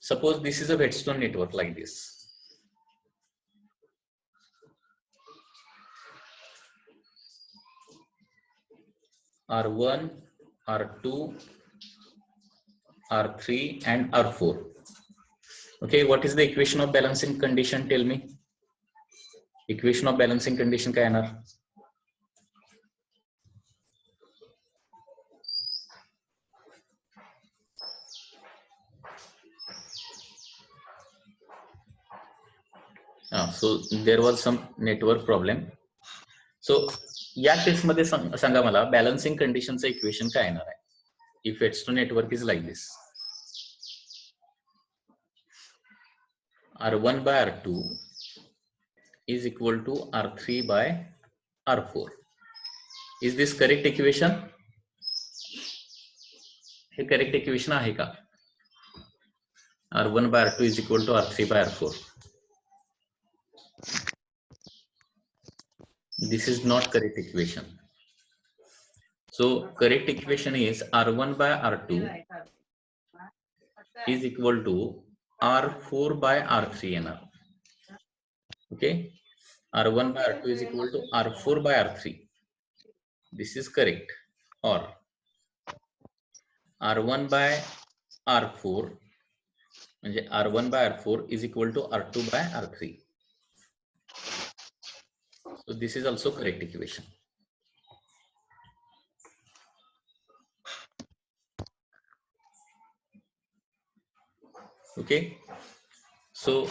Suppose this is a Whetstone network like this. R1, R2, R3 and R4. Okay, what is the equation of balancing condition? Tell me. Equation of balancing condition काय येणार? So there was some network problem. So या केस मध्ये सांगा मला balancing कंडिशनचं equation काय येणार आहे? If Whetstone network is like this, R1 by R2 is equal to R3 by R4. Is this correct equation? हे correct equation आहे का? R1 by R2 is equal to R3 by R4. This is not correct equation. So correct equation is R1 by R2 is equal to R4 by R3 NR. Okay, R1 by R2 is equal to R4 by R3. This is correct. Or R1 by R4 म्हणजे R1 by R4 is equal to R2 by R3. So this is also correct equation. Okay, so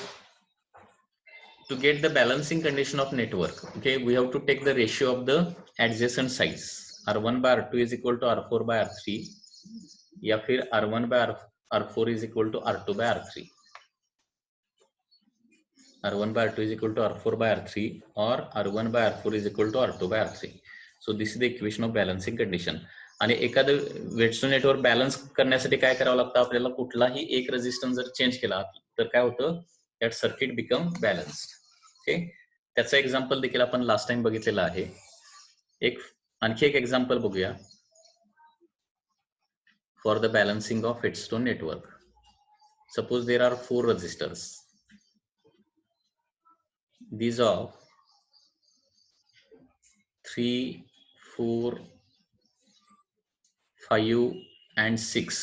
to get the balancing condition of network, okay, we have to take the ratio of the adjacent sides. R1 by R2 is equal to R4 by R3 या फिर R1 by R4 is equal to R2 by R3. R1 by R2 is equal to R4 by R3 or R1 by R4 is equal to R2 by R3. So this is the equation of balancing condition. आणि एखादं Whetstone network balance करण्यासाठी काय करावं लागतं आपल्याला? कुठलाही एक resistance जर चेंज केला तर काय होतं? That circuit become balanced. Okay, त्याचं एक्झाम्पल देखील आपण लास्ट टाइम बघितलेलं आहे. आणखी एक एक्झाम्पल बघूया for the balancing of Whetstone network. Suppose there are 4 resistors. These are 3, 4, 5 and 6.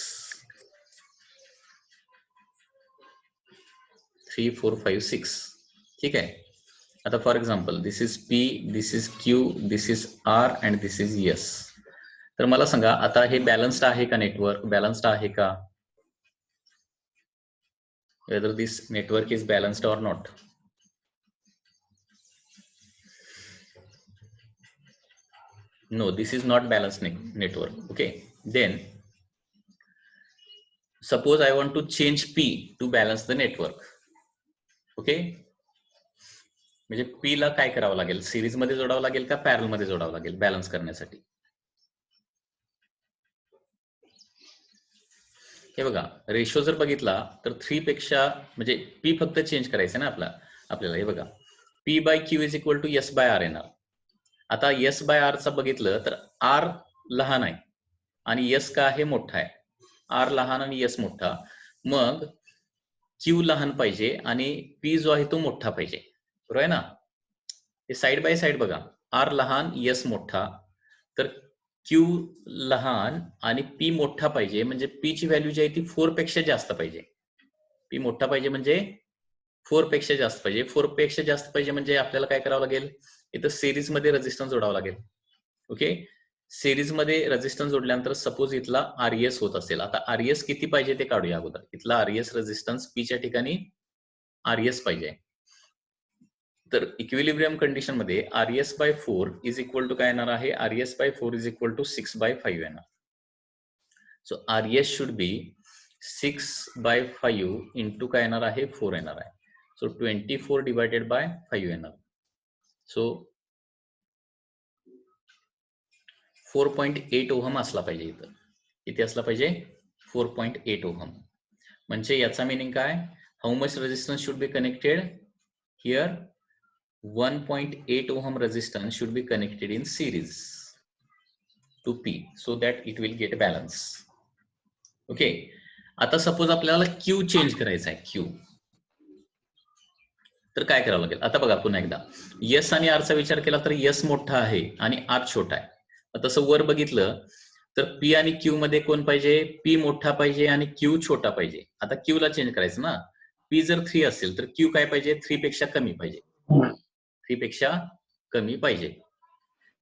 3, 4, 5, 6. ठीक आहे. आता for example this is P, this is Q, this is R and this is S. तर मला सांगा आता हे बॅलन्स्ड आहे का? नेटवर्क बॅलन्स्ड आहे का? Whether this network is balanced or not. No, this is not balanced network. Okay, then suppose I want to change P to balance the network. Okay, म्हणजे P ला काय करावं लागेल? सिरीज मध्ये जोडावं लागेल का पॅरल मध्ये जोडावं लागेल बॅलन्स करण्यासाठी? हे बघा रेशो जर बघितला तर 3 पेक्षा म्हणजे P फक्त चेंज करायचं ना आपल्याला. हे बघा P by Q is equal to S by R येणार. आता S by R चा बघितलं तर R लहान आहे आणि S का आहे? मोठा आहे. R लहान आणि S मोठा, मग Q लहान पाहिजे आणि P जो आहे तो मोठा पाहिजे. बरोबर आहे ना? हे साइड बाय साइड बघा, R लहान S मोठा, तर Q लहान आणि P मोठा पाहिजे म्हणजे P ची व्हॅल्यू जी आहे ती 4 पेक्षा जास्त पाहिजे. P मोठा पाहिजे म्हणजे 4 पेक्षा जास्त पाहिजे. 4 पेक्षा जास्त पाहिजे म्हणजे आपल्याला काय करावं लागेल? इथं सिरीज मध्ये रेझिस्टन्स जोडावं लागेल. ओके, सिरीज मध्ये रेझिस्टन्स जोडल्यानंतर सपोज इथला RES होत असेल. आता RES किती पाहिजे ते काढूया अगोदर. इथला RES रेझिस्टन्स P च्या ठिकाणी RES पाहिजे. तर इक्विलिब्रियम कंडिशन मध्ये RES by 4 is equal to काय येणार आहे? RES by 4 is equal to 6 by 5 येणार. So RES should be 6 by 5 into काय येणार आहे? 4 येणार आहे. सो 24 डिवायडेड बाय 5 येणार. सो 4.8 ओहम असला पाहिजे. इथं किती असला पाहिजे? 4.8 ओहम. म्हणजे याचा मीनिंग काय? How much resistance should be connected here? 1.8 ohm resistance should be connected in series to P so that it will get balance. Okay, आता सपोज आपल्याला क्यू चेंज करायचा आहे, क्यू, तर काय करावं लागेल? आता बघा पुन्हा एकदा, यस आणि आरचा विचार केला तर यस मोठा आहे आणि आर छोटा आहे. तसं वर बघितलं तर पी आणि क्यू मध्ये कोण पाहिजे? पी मोठा पाहिजे आणि क्यू छोटा पाहिजे. आता क्यू ला चेंज करायचं ना. पी जर 3 असेल तर क्यू काय पाहिजे? 3 पेक्षा कमी पाहिजे. 3 पेक्षा कमी पाहिजे.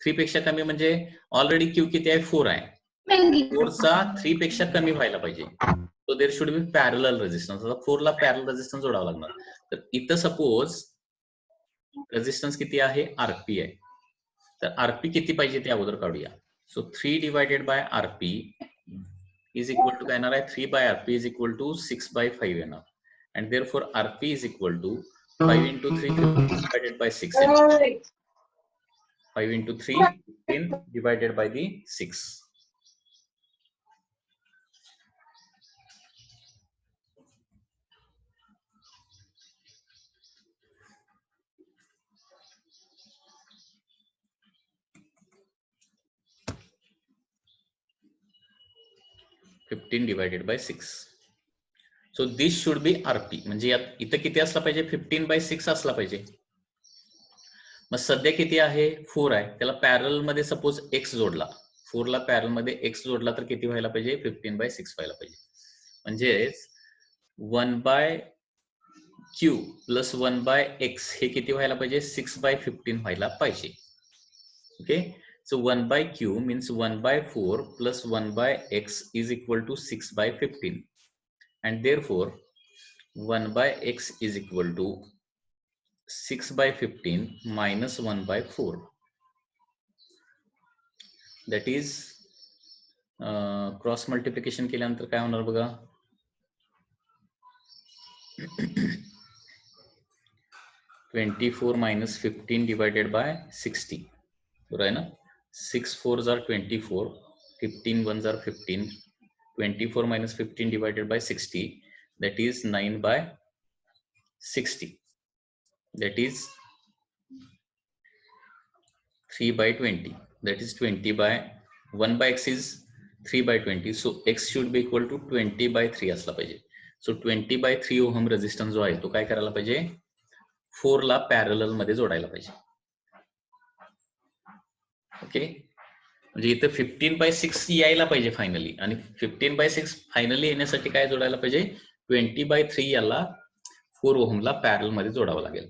3 पेक्षा कमी म्हणजे ऑलरेडी क्यू किती आहे? 4 आहे. 4 चा 3 पेक्षा कमी व्हायला पाहिजे. So there should be parallel resistance. आता 4 ला पॅरलल रेझिस्टन्स जोडावा लागणार. तर इथं सपोज रेझिस्टन्स किती आहे? आरपी आहे. तर आरपी किती पाहिजे ते अगोदर काढूया. So 3 divided by RP is equal to काय येणार आहे? 3 by RP is equal to 6 by 5 येणार. And therefore RP is equal to 5 into 3 divided by 6. 5 into 3 15 divided by the 6. divided by 6. So this should be RP. म्हणजे इथं किती असला पाहिजे? 15/6 असला पाहिजे. मग सध्या किती आहे? 4 आहे. त्याला पॅरल मध्ये सपोज x जोडला. 4 ला पॅरल मध्ये x जोडला तर किती व्हायला पाहिजे? 15/6 व्हायला पाहिजे. म्हणजेच 1/q प्लस 1/x हे किती व्हायला पाहिजे? 6/15 व्हायला पाहिजे. Okay. So 1/q means 1/4 plus 1/x is equal to 6/15, and therefore 1/x is equal to 6/15 minus 1/4. That is cross multiplication केल्यानंतर काय होणार बघा? 24 minus 15 divided by 60. बरोबर आहे ना? 6 4s are 24, 15 1s are 15, 24 minus 15 divided by 60, that is 9/60, that is 3/20, that is 20 by 1/x is 3/20, so x should be equal to 20/3 असला पाहिजे. So 20/3 ohm resistance जो आहे तो काय करायला पाहिजे? 4 ला पॅरलल मध्ये जोडायला पाहिजे. ओके. म्हणजे इथं 15/6 यायला पाहिजे फायनली, आणि 15/6 फायनली येण्यासाठी काय जोडायला पाहिजे? 20/3 याला 4 ओहमला पॅरल मध्ये जोडावं लागेल.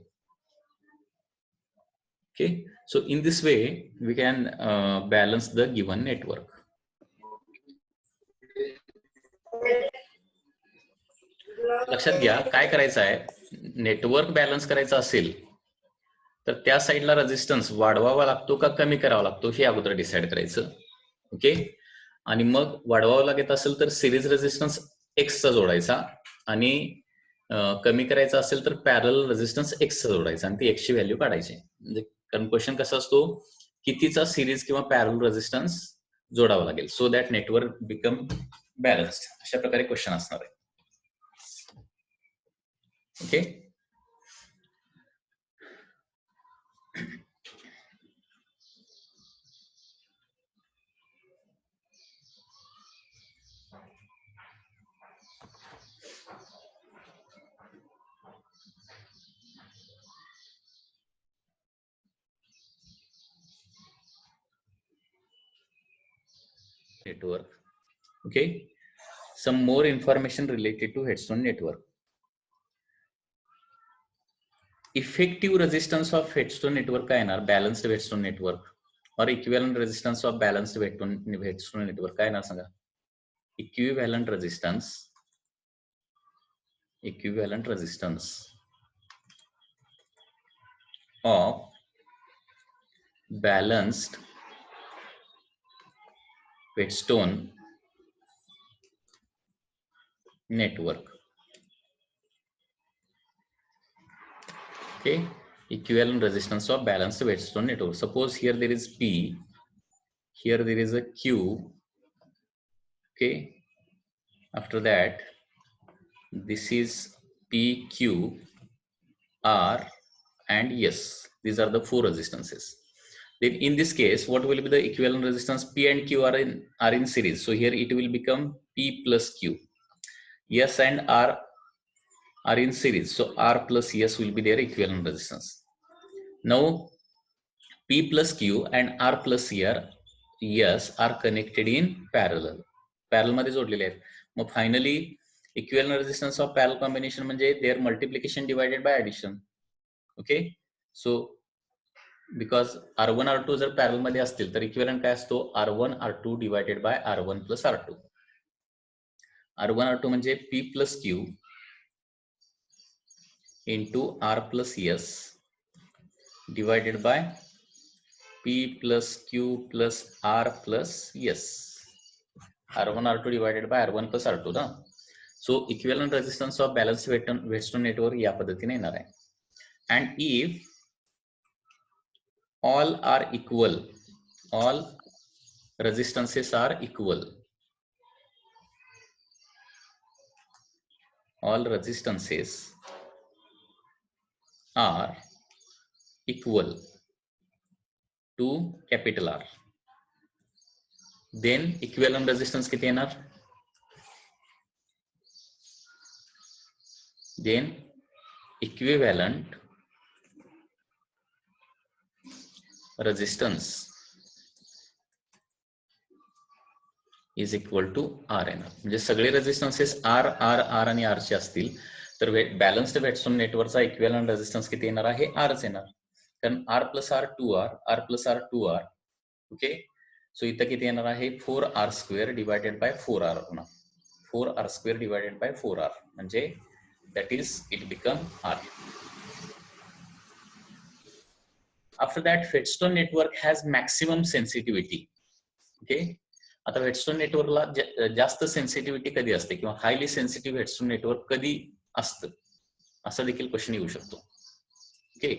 Okay. So in this way we can balance the given network. लक्षात घ्या काय करायचं आहे, नेटवर्क बॅलन्स करायचं असेल तर त्या साईडला रेझिस्टन्स वाढवावा लागतो का कमी करावा लागतो हे अगोदर डिसाईड करायचं. ओके. आणि मग वाढवावं लागत असेल तर सिरीज रेझिस्टन्स एक्सचा जोडायचा, आणि कमी करायचा असेल तर पॅरल रेझिस्टन्स एक्सचा जोडायचा आणि ती एक्सची व्हॅल्यू काढायची. म्हणजे क्वेश्चन कसा असतो? कितीचा सिरीज किंवा पॅरल रेझिस्टन्स जोडावा लागेल so that network become balanced. अशा प्रकारे क्वेश्चन असणार आहे. Okay. network. Okay, some more information related to Headstone network. Effective resistance of Headstone network काय येणार? Balanced Headstone network or equivalent resistance of balanced Headstone network काय येणार सांगा? Equivalent resistance of balanced Whetstone network. Okay, equivalent resistance of balanced Whetstone network. Suppose here there is P, here there is a Q. Okay, after that this is P, Q, R and S. These are the 4 resistances. Then in this case what will be the equivalent resistance? P and Q are in series, so here it will become P plus Q. S and R are in series, so R plus S will be their equivalent resistance. Now P plus Q and R plus S are connected in parallel. Parallel मध्ये जोडलेले आहेत. मग finally equivalent resistance of parallel combination म्हणजे their multiplication divided by addition. Okay, so because R1 R2 जर पॅरल मध्ये असतील तर इक्विव्हॅलंट काय असतो, R1 R2 divided by R1 plus R2. R1 R2 म्हणजे P plus Q into R plus S divided by P plus Q plus R plus S. R1 R2 divided by R1 plus R2 ना. So equivalent resistance of balanced Wheatstone network या पद्धतीने येणार आहे. And if all are equal, all resistances are equal, all resistances are equal to capital R, then equivalent resistance किती येणार, then equivalent resistance is equal to RN. म्हणजे सगळे रेजिस्टन्सेस R R R आणि R चे असतील तर बॅलन्स्ड व्हेटस्टोन नेटवर्कचा equivalent resistance किती येणार आहे, Rच येणार. कारण R plus R 2R, R plus R 2R. Okay, so इथं किती येणार आहे, 4R square divided by 4R होणार. 4R square divided by 4R म्हणजे that is it become R. After that Wheatstone network has maximum sensitivity. Okay, आता Wheatstone नेटवर्कला जास्त sensitivity कधी असते किंवा हायली सेन्सिटिव्ह व्हेटस्टोन नेटवर्क कधी असतं, असा देखील क्वेश्चन येऊ शकतो. Okay,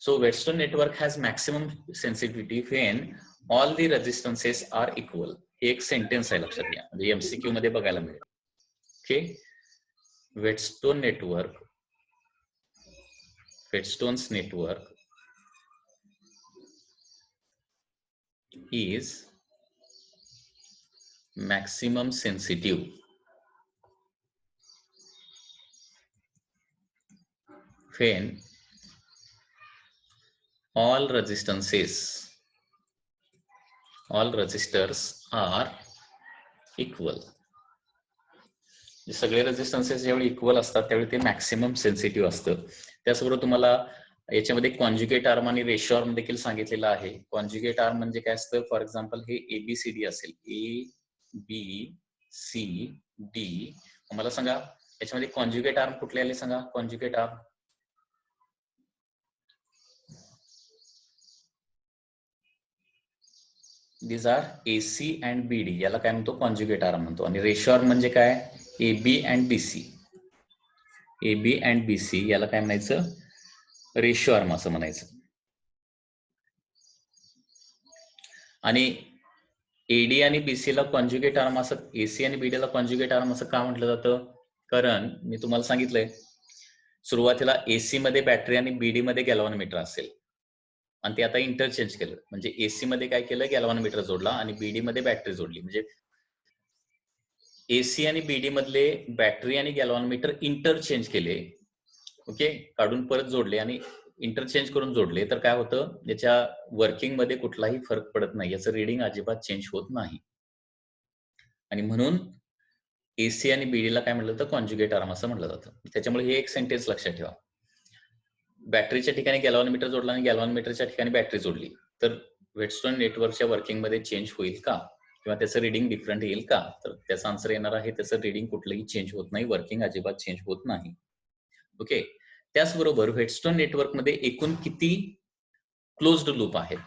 so Wheatstone network has maximum sensitivity when all the resistances are equal. हे एक सेंटेन्स आहे, लक्षात घ्या, म्हणजे एमसीक्यू मध्ये बघायला मिळेल. Okay, Wheatstone Wheatstone's network is maximum sensitive when all resistors are equal. सगळे रेजिस्टन्सेस ज्यावेळी इक्वल असतात त्यावेळी ते मॅक्सिमम सेन्सिटिव्ह असतं. त्याचबरोबर तुम्हाला याच्यामध्ये कॉन्ज्युगेट आर्म आणि रेशो आर्म देखील सांगितलेलं आहे. कॉन्ज्युगेट आर्म म्हणजे काय असतं, फॉर एक्झाम्पल हे ABCD असेल, ABCD. मला सांगा याच्यामध्ये कॉन्ज्युगेट आर्म कुठले आले सांगा, conjugate arm. These are AC and BD, याला काय म्हणतो, कॉन्ज्युगेट आर्म म्हणतो. आणि रेशो आर्म म्हणजे काय, AB and BC. AB and BC याला काय म्हणायचं, रेशो आर्म असं म्हणायचं. आणि AD आणि BC ला कॉन्ज्युगेट आर्म असं, AC आणि BD ला कॉन्ज्युगेट आर्म असं का म्हटलं जातं, कारण मी तुम्हाला सांगितलंय सुरुवातीला AC मध्ये बॅटरी आणि BD मध्ये गॅल्व्हॅनोमीटर असेल आणि ते आता इंटरचेंज केलं. म्हणजे AC मध्ये काय केलं, गॅल्व्हॅनोमीटर जोडला आणि BD मध्ये बॅटरी जोडली. म्हणजे AC आणि BD मधले बॅटरी आणि गॅल्व्हॅनोमीटर इंटरचेंज केले. ओके, काढून परत जोडले आणि इंटरचेंज करून जोडले तर काय होतं, याच्या वर्किंग मध्ये कुठलाही फरक पडत नाही, याचं रीडिंग अजिबात चेंज होत नाही. आणि म्हणून AC आणि BD ला काय म्हटलं तर कॉन्ज्युगेट आर्म असं म्हटलं जातं. त्याच्यामुळे हे एक सेंटेन्स लक्षात ठेवा, बॅटरीच्या ठिकाणी गॅल्व्हॅनोमीटर जोडला आणि गॅल्व्हॅनोमीटरच्या ठिकाणी बॅटरी जोडली तर व्हेटस्टोन नेटवर्कच्या वर्किंग मध्ये चेंज होईल का किंवा त्याचं रीडिंग डिफरंट येईल का, तर त्याचा आन्सर येणार आहे त्याचं रीडिंग कुठलंही चेंज होत नाही, वर्किंग अजिबात चेंज होत नाही. ओके, त्याचबरोबर व्हेटस्टोन नेटवर्क मध्ये एकूण किती क्लोज्ड लूप आहेत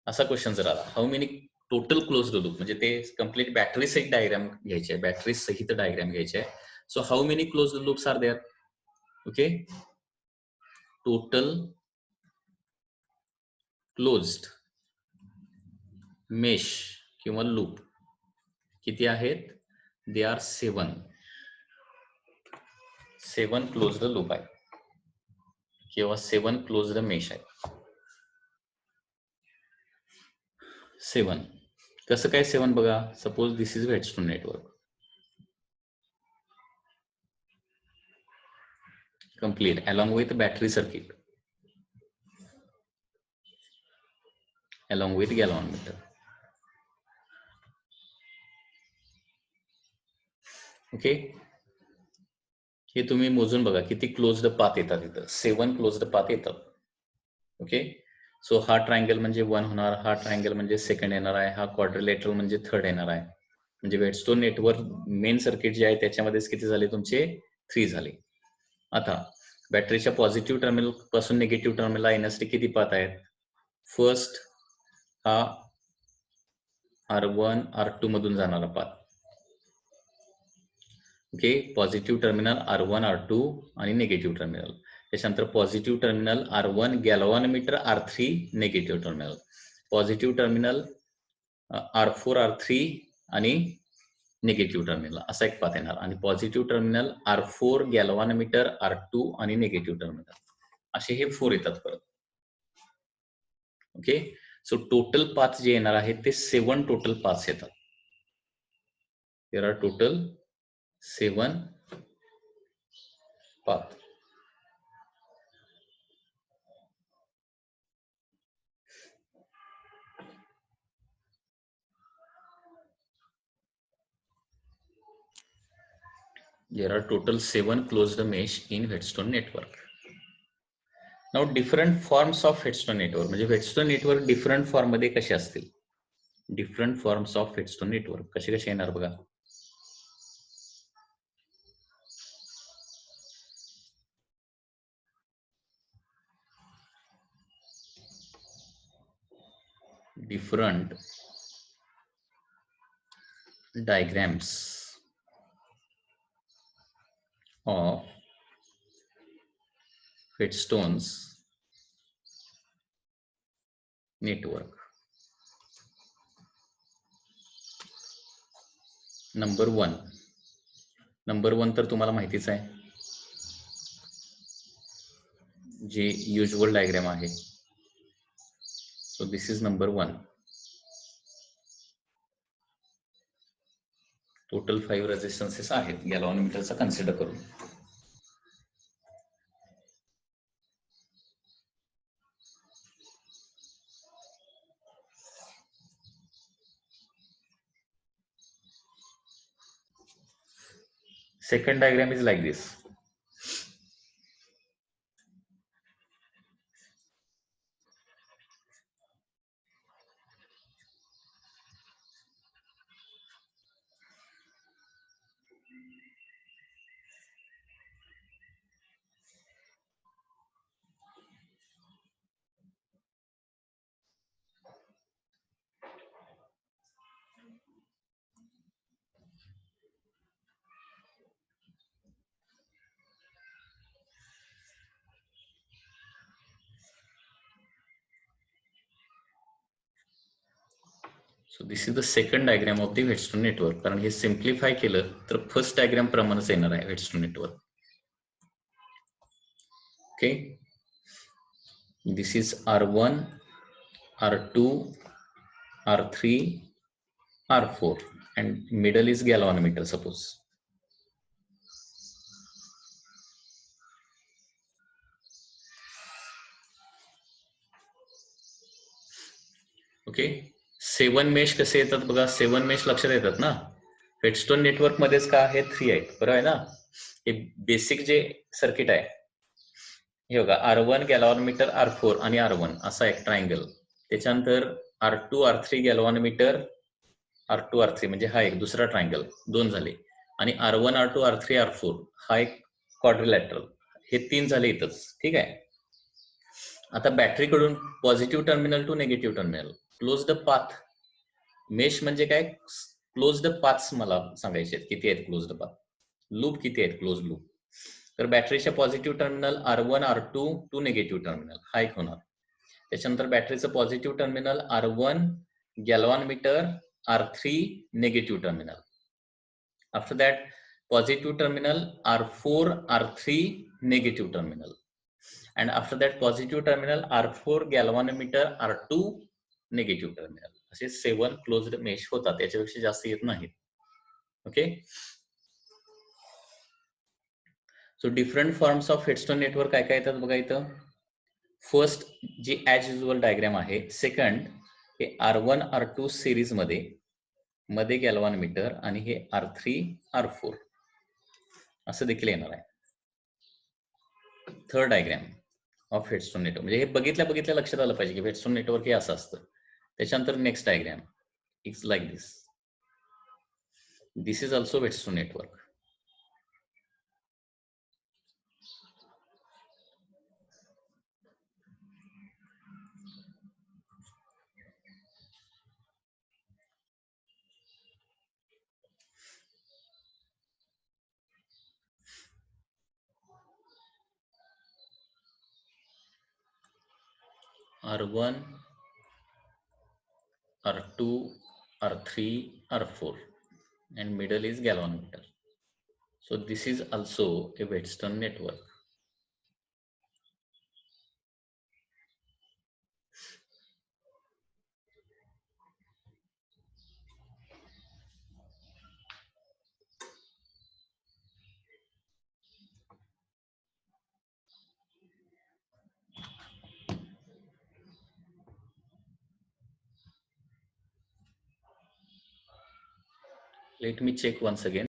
असा क्वेश्चन जर आला, how many total closed loop, म्हणजे ते कम्प्लीट बॅटरी सहित डायग्राम घ्यायचे आहे, बॅटरी सहित डायग्राम घ्यायचे आहे. So how many closed loops are there. Okay, total closed mesh किंवा लूप किती आहेत, दे आर 7 क्लोज्ड लूप आहे किंवा 7 क्लोज्ड मेश आहे. 7 कसं काय 7 बघा, suppose this is Wheatstone network. complete along with battery circuit, along with galvanometer. Okay, हे तुम्ही मोजून बघा किती क्लोज्ड पाथ येतात इथं. 7 क्लोज्ड पाथ येतात. ओके, सो हा ट्रायंगल म्हणजे 1 होणार, हा ट्रायंगल म्हणजे सेकंड येणार आहे, हा क्वाड्रिलेटरल म्हणजे थर्ड येणार आहे. म्हणजे वेटस्टोन नेटवर्क मेन सर्किट जे आहे त्याच्यामध्येच किती झाले तुमचे 3 झाले. आता बॅटरीच्या पॉझिटिव्ह टर्मिनल पासून निगेटिव्ह टर्मिनलला येण्यासाठी किती पाथ आहेत? फर्स्ट हा R1 R2 मधून जाणारा path. Okay, positive terminal R1 R2 आणि निगेटिव्ह टर्मिनल. त्याच्यानंतर positive terminal R1 galvanometer, R3 negative terminal. Positive terminal R4 R3 आणि निगेटिव्ह टर्मिनल असा एक पाथ येणार. आणि पॉझिटिव्ह टर्मिनल R4 गॅल्व्हॅनोमीटर, R2 आणि निगेटिव्ह टर्मिनल असे हे 4 येतात परत. ओके, सो टोटल पाथ जे येणार आहे ते 7 टोटल पाथ्स येतात. There are total 7 path. There are total 7 closed mesh in Whetstone network. Now different forms of Whetstone network म्हणजे Whetstone network different form मध्ये कसे असतील? Different forms of Whetstone network कसे कसे येणार बघा. Different diagrams of Whetstone's network. Number 1 तर तुम्हाला माहितीच आहे, जे युजुअल डायग्राम आहे. So this is number 1. Total 5 रेजिस्टन्सेस आहेत गॅल्व्हॅनोमीटरचा कन्सिडर करून. Second diagram is like this. So this is the second diagram of the Whetstone network. कारण हे सिम्प्लिफाय केलं तर फर्स्ट डायग्राम प्रमाणेच येणार आहे Whetstone network. Okay, this is R1, R2, R3, R4 and middle is galvanometer suppose. Okay, 7 mesh कसे येतात बघा. 7 मेश लक्षात येतात ना. Whetstone नेटवर्क मध्येच का आहे 3 आहेत, बरोबर आहे ना. हे बेसिक जे सर्किट आहे हे बघा, R1 गॅल्व्हॅनोमीटर, R4 आणि R1 असा एक ट्रायंगल. त्याच्यानंतर R2 R3 गॅल्व्हॅनोमीटर, R2 R3 म्हणजे हा एक दुसरा ट्रायंगल, 2 झाले. आणि R1 R2 R3 R4 हा एक क्वाड्रिलॅटरल, हे 3 झाले इथंच. ठीक आहे. आता बॅटरीकडून positive terminal to negative terminal closed path. Mesh म्हणजे काय? क्लोज्ड पाथ्स मला सांगायचे आहेत, किती आहेत क्लोज्ड पाथ, लूप किती आहेत क्लोज लूप. तर बॅटरीच्या positive terminal R1 R2 to negative terminal हा एक होणार. त्याच्यानंतर बॅटरीचं positive terminal R1 galvanometer, R3 negative terminal. After that positive terminal R4 R3 negative terminal. and after that positive terminal R4 galvanometer, R2 negative terminal. असे 7 closed mesh होतात, याच्यापेक्षा जास्त येत नाहीत. Okay, so different forms of headstone network काय काय येतात बघा इथं. फर्स्ट जी ॲज युजल डायग्राम आहे. सेकंड हे R1 R2 सिरीज मध्ये गॅल्व्हॅन मीटर आणि हे R3 R4 असं देखील येणार आहे. Third diagram of headstone network, म्हणजे हे बघितल्या लक्षात आलं पाहिजे की हेडस्टोन नेटवर्क हे असं असतं. त्याच्यानंतर next diagram it's like this. This is also headstone network. R1, R2, R3, R4, and middle is galvanometer. So this is also a Wheatstone network. Let me check once again.